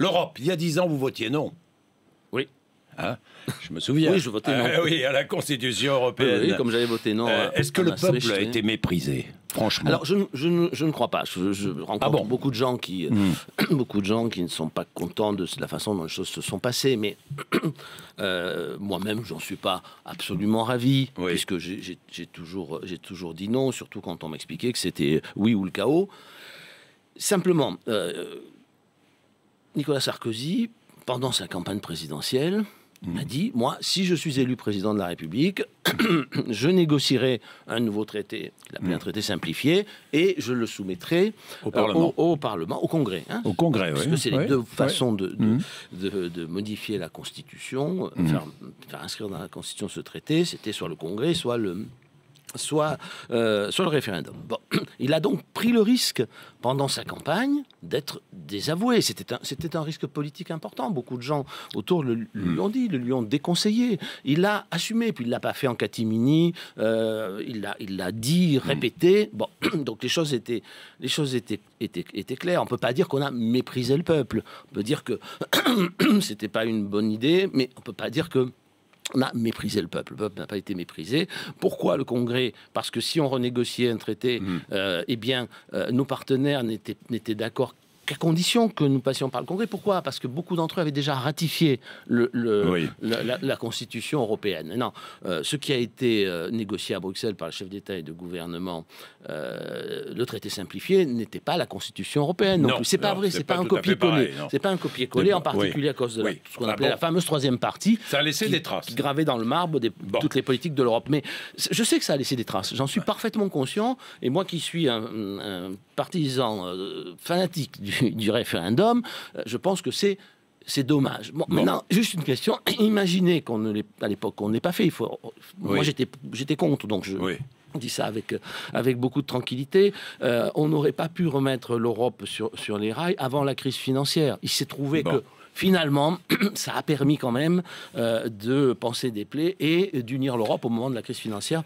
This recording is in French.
L'Europe, il y a 10 ans, vous votiez non. Oui. Hein, je me souviens. Oui, je votais non. Oui, à la Constitution européenne. Oui, comme j'avais voté non. Est-ce que le peuple a été méprisé, franchement? Alors, je ne crois pas. Je rencontre beaucoup de gens qui ne sont pas contents de la façon dont les choses se sont passées. Mais moi-même, j'en suis pas absolument ravi, puisque j'ai toujours dit non, surtout quand on m'expliquait que c'était oui ou le chaos. Simplement, Nicolas Sarkozy, pendant sa campagne présidentielle, a dit, moi, si je suis élu président de la République, je négocierai un nouveau traité, qu'il appelait un traité simplifié, et je le soumettrai au Parlement, au Congrès. Hein, au Congrès, parce que c'est les deux façons de modifier la Constitution, faire inscrire dans la Constitution ce traité, c'était soit le Congrès, soit le référendum. Bon. Il a donc pris le risque, pendant sa campagne, d'être désavoué. C'était un risque politique important. Beaucoup de gens autour lui ont dit, lui ont déconseillé. Il l'a assumé, puis il ne l'a pas fait en catimini. Il l'a dit, répété. Bon. Donc les choses étaient claires. On ne peut pas dire qu'on a méprisé le peuple. On peut dire que c'était pas une bonne idée, mais on ne peut pas dire que on a méprisé le peuple. Le peuple n'a pas été méprisé. Pourquoi le Congrès? Parce que si on renégociait un traité, nos partenaires n'étaient d'accord qu'à condition que nous passions par le Congrès. Pourquoi? Parce que beaucoup d'entre eux avaient déjà ratifié la Constitution européenne. Non, ce qui a été négocié à Bruxelles par le chef d'État et de gouvernement, le traité simplifié, n'était pas la Constitution européenne non plus. C'est pas vrai, c'est pas un copier-coller. C'est pas un copier-coller, en particulier à cause de ce qu'on appelait la fameuse troisième partie. Ça a laissé des traces. Qui gravait dans le marbre toutes les politiques de l'Europe. Mais je sais que ça a laissé des traces. J'en suis parfaitement conscient. Et moi qui suis un partisan fanatique du référendum, je pense que c'est dommage. Bon. Maintenant, juste une question. Imaginez à l'époque, qu'on n'ait pas fait. Moi, j'étais contre, donc je dis ça avec beaucoup de tranquillité. On n'aurait pas pu remettre l'Europe sur les rails avant la crise financière. Il s'est trouvé que finalement, ça a permis quand même de panser des plaies et d'unir l'Europe au moment de la crise financière.